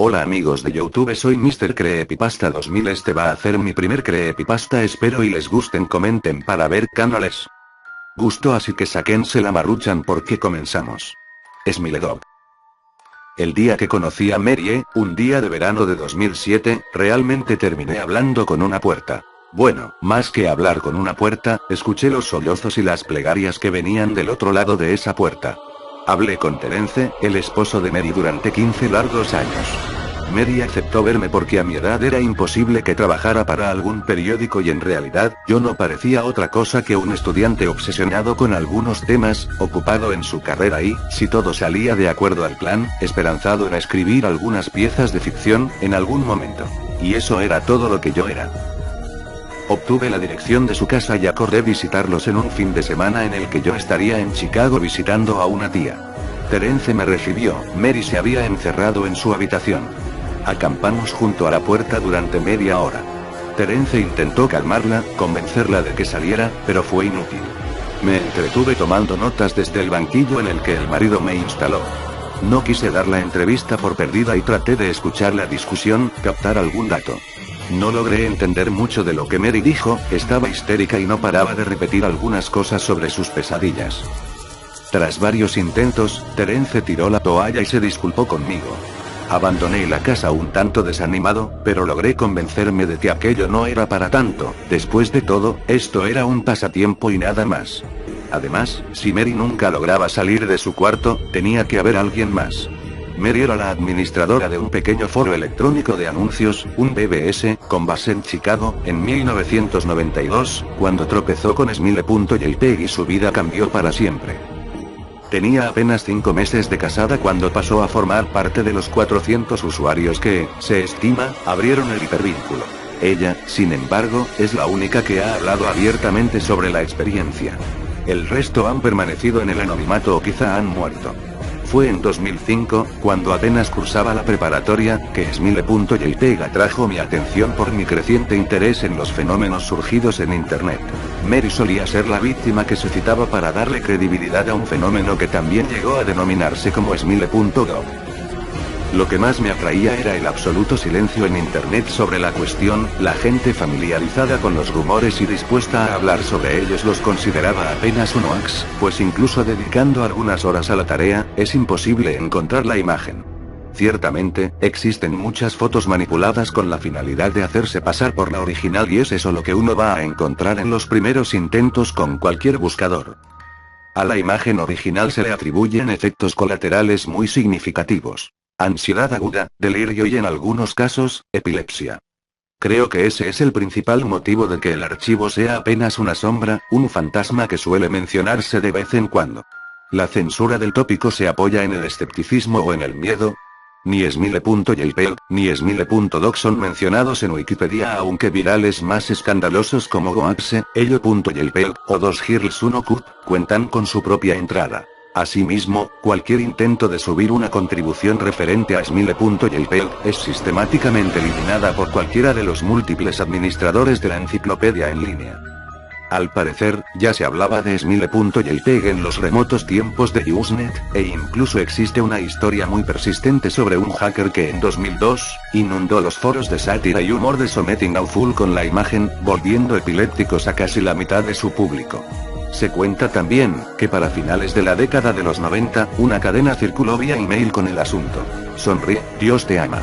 Hola amigos de YouTube, soy Mr. Creepypasta 2000. Este va a ser mi primer creepypasta, espero y les gusten, comenten para ver canales. Gusto, así que sáquense la maruchan porque comenzamos. Smiledog. El día que conocí a Mary, un día de verano de 2007, realmente terminé hablando con una puerta. Bueno, más que hablar con una puerta, escuché los sollozos y las plegarias que venían del otro lado de esa puerta. Hablé con Terence, el esposo de Mary, durante 15 largos años. Mary aceptó verme porque a mi edad era imposible que trabajara para algún periódico y en realidad, yo no parecía otra cosa que un estudiante obsesionado con algunos temas, ocupado en su carrera y, si todo salía de acuerdo al plan, esperanzado en escribir algunas piezas de ficción, en algún momento. Y eso era todo lo que yo era. Obtuve la dirección de su casa y acordé visitarlos en un fin de semana en el que yo estaría en Chicago visitando a una tía. Terence me recibió, Mary se había encerrado en su habitación. Acampamos junto a la puerta durante media hora. Terence intentó calmarla, convencerla de que saliera, pero fue inútil. Me entretuve tomando notas desde el banquillo en el que el marido me instaló. No quise dar la entrevista por perdida y traté de escuchar la discusión, captar algún dato. No logré entender mucho de lo que Mary dijo, estaba histérica y no paraba de repetir algunas cosas sobre sus pesadillas. Tras varios intentos, Terence tiró la toalla y se disculpó conmigo. Abandoné la casa un tanto desanimado, pero logré convencerme de que aquello no era para tanto. Después de todo, esto era un pasatiempo y nada más. Además, si Mary nunca lograba salir de su cuarto, tenía que haber alguien más. Mary era la administradora de un pequeño foro electrónico de anuncios, un BBS, con base en Chicago, en 1992, cuando tropezó con Smile.jpg y su vida cambió para siempre. Tenía apenas 5 meses de casada cuando pasó a formar parte de los 400 usuarios que, se estima, abrieron el hipervínculo. Ella, sin embargo, es la única que ha hablado abiertamente sobre la experiencia. El resto han permanecido en el anonimato o quizá han muerto. Fue en 2005, cuando apenas cursaba la preparatoria, que Smile.jpg atrajo mi atención por mi creciente interés en los fenómenos surgidos en Internet. Mary solía ser la víctima que se citaba para darle credibilidad a un fenómeno que también llegó a denominarse como Smile.gov. Lo que más me atraía era el absoluto silencio en Internet sobre la cuestión, la gente familiarizada con los rumores y dispuesta a hablar sobre ellos los consideraba apenas un hoax, pues incluso dedicando algunas horas a la tarea, es imposible encontrar la imagen. Ciertamente, existen muchas fotos manipuladas con la finalidad de hacerse pasar por la original y es eso lo que uno va a encontrar en los primeros intentos con cualquier buscador. A la imagen original se le atribuyen efectos colaterales muy significativos. Ansiedad aguda, delirio y en algunos casos, epilepsia. Creo que ese es el principal motivo de que el archivo sea apenas una sombra, un fantasma que suele mencionarse de vez en cuando. La censura del tópico se apoya en el escepticismo o en el miedo. Ni Smile.jpg, ni Smile.doc son mencionados en Wikipedia, aunque virales más escandalosos como Goaxe, Ello.jpg, o 2Girls1Cut, cuentan con su propia entrada. Asimismo, cualquier intento de subir una contribución referente a Smile.jpg es sistemáticamente eliminada por cualquiera de los múltiples administradores de la enciclopedia en línea. Al parecer, ya se hablaba de Smile.jpg en los remotos tiempos de Usenet, e incluso existe una historia muy persistente sobre un hacker que en 2002, inundó los foros de sátira y humor de Something Awful con la imagen, volviendo epilépticos a casi la mitad de su público. Se cuenta también, que para finales de la década de los 90, una cadena circuló vía email con el asunto. Sonríe, Dios te ama.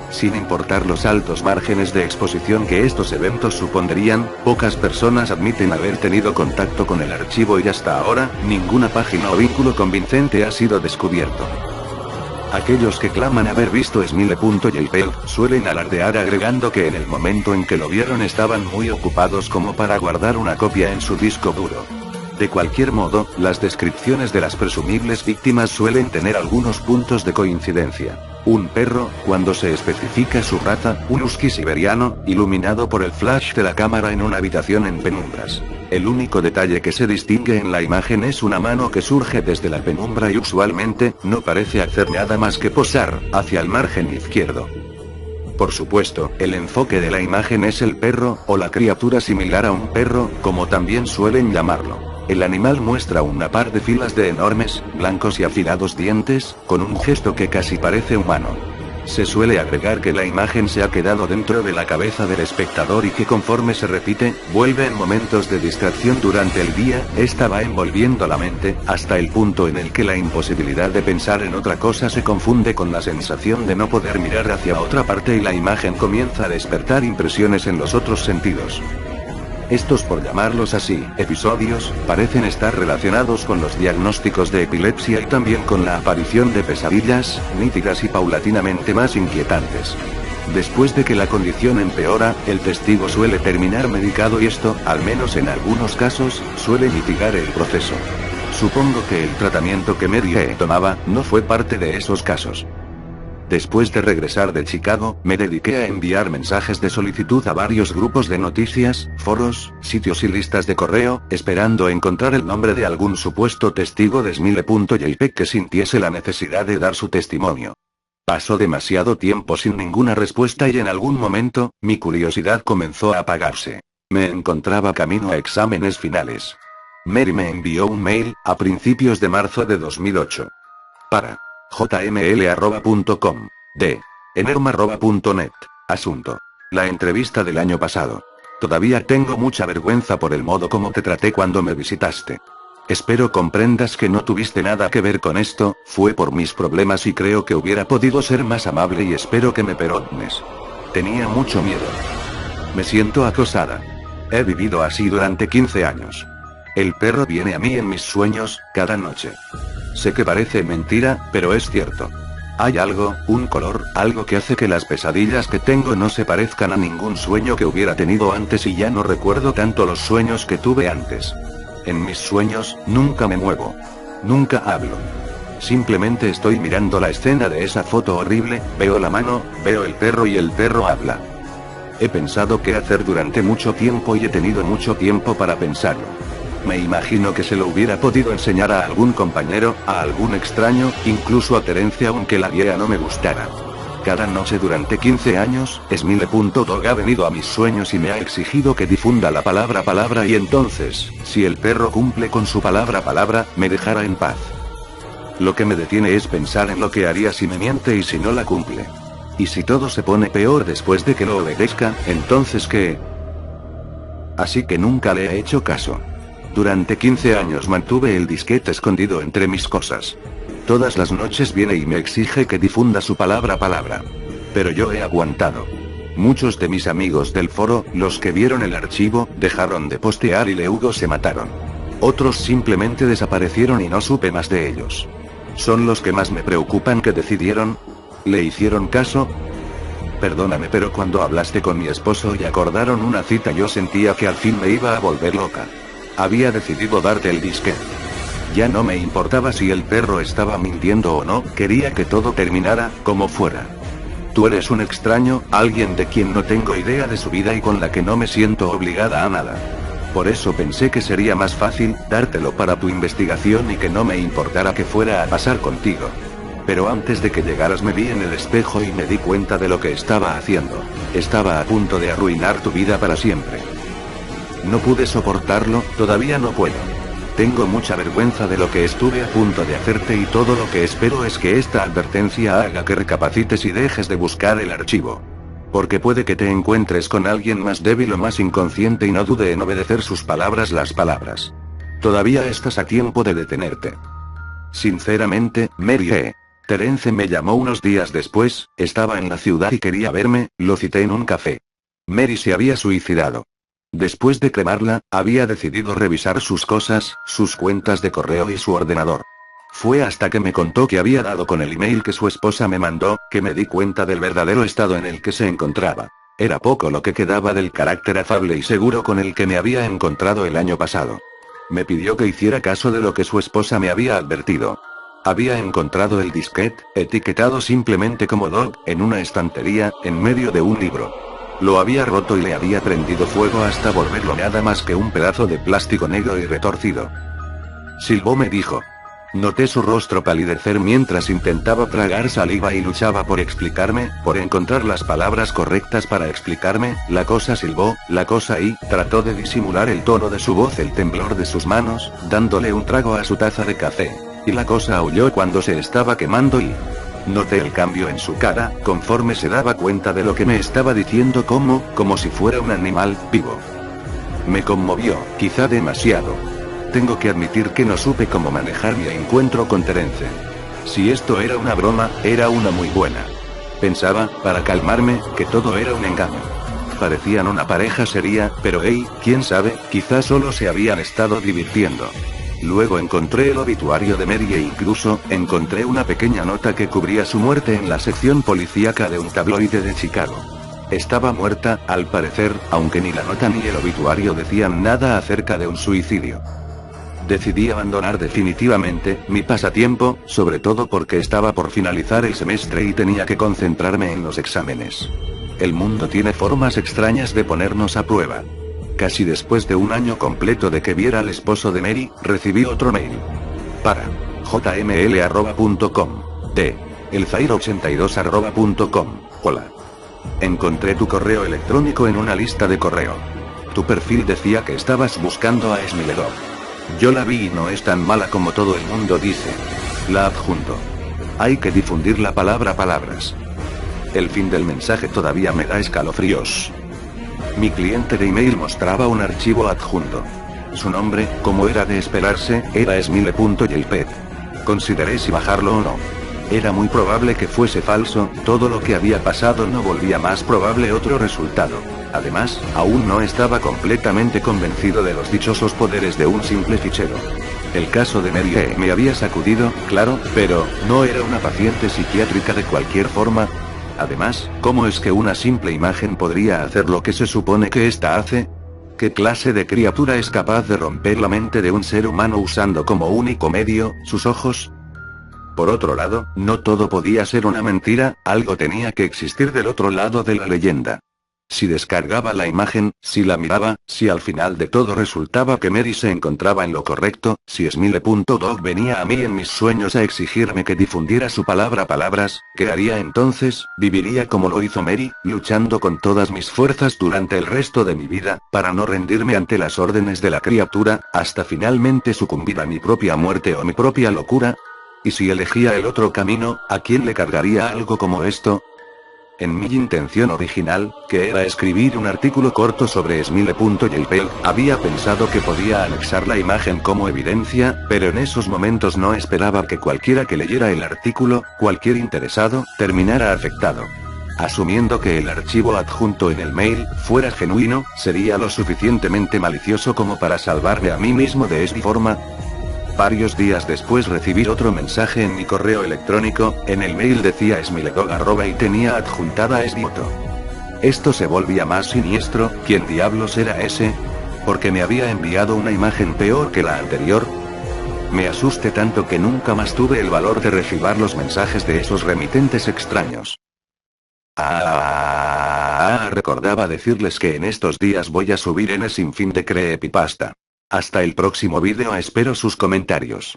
Sin importar los altos márgenes de exposición que estos eventos supondrían, pocas personas admiten haber tenido contacto con el archivo y hasta ahora, ninguna página o vínculo convincente ha sido descubierto. Aquellos que claman haber visto Smile.jpg suelen alardear agregando que en el momento en que lo vieron estaban muy ocupados como para guardar una copia en su disco duro. De cualquier modo, las descripciones de las presumibles víctimas suelen tener algunos puntos de coincidencia. Un perro, cuando se especifica su raza, un husky siberiano, iluminado por el flash de la cámara en una habitación en penumbras. El único detalle que se distingue en la imagen es una mano que surge desde la penumbra y usualmente, no parece hacer nada más que posar, hacia el margen izquierdo. Por supuesto, el enfoque de la imagen es el perro, o la criatura similar a un perro, como también suelen llamarlo. El animal muestra una par de filas de enormes, blancos y afilados dientes, con un gesto que casi parece humano. Se suele agregar que la imagen se ha quedado dentro de la cabeza del espectador y que conforme se repite, vuelve en momentos de distracción durante el día, esta va envolviendo la mente, hasta el punto en el que la imposibilidad de pensar en otra cosa se confunde con la sensación de no poder mirar hacia otra parte y la imagen comienza a despertar impresiones en los otros sentidos. Estos, por llamarlos así, episodios, parecen estar relacionados con los diagnósticos de epilepsia y también con la aparición de pesadillas, nítidas y paulatinamente más inquietantes. Después de que la condición empeora, el testigo suele terminar medicado y esto, al menos en algunos casos, suele mitigar el proceso. Supongo que el tratamiento que Mary tomaba, no fue parte de esos casos. Después de regresar de Chicago, me dediqué a enviar mensajes de solicitud a varios grupos de noticias, foros, sitios y listas de correo, esperando encontrar el nombre de algún supuesto testigo de Smile.jpg que sintiese la necesidad de dar su testimonio. Pasó demasiado tiempo sin ninguna respuesta y en algún momento, mi curiosidad comenzó a apagarse. Me encontraba camino a exámenes finales. Mary me envió un mail, a principios de marzo de 2008. Para jml@.com. De enerma@.net. Asunto: la entrevista del año pasado. Todavía tengo mucha vergüenza por el modo como te traté cuando me visitaste. Espero comprendas que no tuviste nada que ver con esto, fue por mis problemas y creo que hubiera podido ser más amable y espero que me perdones. Tenía mucho miedo. Me siento acosada. He vivido así durante 15 años. El perro viene a mí en mis sueños, cada noche. Sé que parece mentira, pero es cierto. Hay algo, un color, algo que hace que las pesadillas que tengo no se parezcan a ningún sueño que hubiera tenido antes y ya no recuerdo tanto los sueños que tuve antes. En mis sueños, nunca me muevo. Nunca hablo. Simplemente estoy mirando la escena de esa foto horrible, veo la mano, veo el perro y el perro habla. He pensado qué hacer durante mucho tiempo y he tenido mucho tiempo para pensarlo. Me imagino que se lo hubiera podido enseñar a algún compañero, a algún extraño, incluso a Terence aunque la idea no me gustara. Cada noche durante 15 años, Smile.dog ha venido a mis sueños y me ha exigido que difunda la palabra y entonces, si el perro cumple con su palabra, me dejará en paz. Lo que me detiene es pensar en lo que haría si me miente y si no la cumple. Y si todo se pone peor después de que lo obedezca, entonces ¿qué? Así que nunca le he hecho caso. Durante 15 años mantuve el disquete escondido entre mis cosas. Todas las noches viene y me exige que difunda su palabra. Pero yo he aguantado. Muchos de mis amigos del foro, los que vieron el archivo, dejaron de postear y luego se mataron. Otros simplemente desaparecieron y no supe más de ellos. Son los que más me preocupan. ¿Qué decidieron? ¿Le hicieron caso? Perdóname, pero cuando hablaste con mi esposo y acordaron una cita yo sentía que al fin me iba a volver loca. Había decidido darte el disquete. Ya no me importaba si el perro estaba mintiendo o no, quería que todo terminara, como fuera. Tú eres un extraño, alguien de quien no tengo idea de su vida y con la que no me siento obligada a nada. Por eso pensé que sería más fácil, dártelo para tu investigación y que no me importara que fuera a pasar contigo. Pero antes de que llegaras me vi en el espejo y me di cuenta de lo que estaba haciendo. Estaba a punto de arruinar tu vida para siempre. No pude soportarlo, todavía no puedo. Tengo mucha vergüenza de lo que estuve a punto de hacerte y todo lo que espero es que esta advertencia haga que recapacites y dejes de buscar el archivo. Porque puede que te encuentres con alguien más débil o más inconsciente y no dude en obedecer sus palabras. Todavía estás a tiempo de detenerte. Sinceramente, Mary. Terence me llamó unos días después, estaba en la ciudad y quería verme, lo cité en un café. Mary se había suicidado. Después de cremarla, había decidido revisar sus cosas, sus cuentas de correo y su ordenador. Fue hasta que me contó que había dado con el email que su esposa me mandó, que me di cuenta del verdadero estado en el que se encontraba. Era poco lo que quedaba del carácter afable y seguro con el que me había encontrado el año pasado. Me pidió que hiciera caso de lo que su esposa me había advertido. Había encontrado el disquete, etiquetado simplemente como Dog, en una estantería, en medio de un libro. Lo había roto y le había prendido fuego hasta volverlo nada más que un pedazo de plástico negro y retorcido. Silbó, me dijo. Noté su rostro palidecer mientras intentaba tragar saliva y luchaba por explicarme, por encontrar las palabras correctas para explicarme. La cosa silbó, la cosa, y trató de disimular el tono de su voz, el temblor de sus manos, dándole un trago a su taza de café. Y la cosa aulló cuando se estaba quemando y... Noté el cambio en su cara, conforme se daba cuenta de lo que me estaba diciendo como si fuera un animal vivo. Me conmovió, quizá demasiado. Tengo que admitir que no supe cómo manejar mi encuentro con Terence. Si esto era una broma, era una muy buena. Pensaba, para calmarme, que todo era un engaño. Parecían una pareja seria, pero hey, quién sabe, quizás solo se habían estado divirtiendo. Luego encontré el obituario de Mary e incluso, encontré una pequeña nota que cubría su muerte en la sección policíaca de un tabloide de Chicago. Estaba muerta, al parecer, aunque ni la nota ni el obituario decían nada acerca de un suicidio. Decidí abandonar definitivamente mi pasatiempo, sobre todo porque estaba por finalizar el semestre y tenía que concentrarme en los exámenes. El mundo tiene formas extrañas de ponernos a prueba. Casi después de un año completo de que viera al esposo de Mary, recibí otro mail. Para jml@com. De elzair82@com. Hola. Encontré tu correo electrónico en una lista de correo. Tu perfil decía que estabas buscando a Smilegov. Yo la vi y no es tan mala como todo el mundo dice. La adjunto. Hay que difundir la palabra palabras. El fin del mensaje todavía me da escalofríos. Mi cliente de email mostraba un archivo adjunto. Su nombre, como era de esperarse, era smile.jpg. Consideré si bajarlo o no. Era muy probable que fuese falso, todo lo que había pasado no volvía más probable otro resultado. Además, aún no estaba completamente convencido de los dichosos poderes de un simple fichero. El caso de Mary me había sacudido, claro, pero no era una paciente psiquiátrica de cualquier forma. Además, ¿cómo es que una simple imagen podría hacer lo que se supone que ésta hace? ¿Qué clase de criatura es capaz de romper la mente de un ser humano usando como único medio sus ojos? Por otro lado, no todo podía ser una mentira, algo tenía que existir del otro lado de la leyenda. Si descargaba la imagen, si la miraba, si al final de todo resultaba que Mary se encontraba en lo correcto, si Smile.dog venía a mí en mis sueños a exigirme que difundiera su palabra palabras, ¿qué haría entonces? Viviría como lo hizo Mary, luchando con todas mis fuerzas durante el resto de mi vida, para no rendirme ante las órdenes de la criatura, hasta finalmente sucumbir a mi propia muerte o mi propia locura. ¿Y si elegía el otro camino, a quién le cargaría algo como esto? En mi intención original, que era escribir un artículo corto sobre Smile.jpg, había pensado que podía anexar la imagen como evidencia, pero en esos momentos no esperaba que cualquiera que leyera el artículo, cualquier interesado, terminara afectado. Asumiendo que el archivo adjunto en el mail fuera genuino, sería lo suficientemente malicioso como para salvarme a mí mismo de esta forma. Varios días después recibí otro mensaje en mi correo electrónico, en el mail decía Smilegov y tenía adjuntada Esbioto. Esto se volvía más siniestro, ¿quién diablos era ese? ¿Porque me había enviado una imagen peor que la anterior? Me asusté tanto que nunca más tuve el valor de archivar los mensajes de esos remitentes extraños. Recordaba decirles que en estos días voy a subir N sin fin de creepypasta. Hasta el próximo vídeo, espero sus comentarios.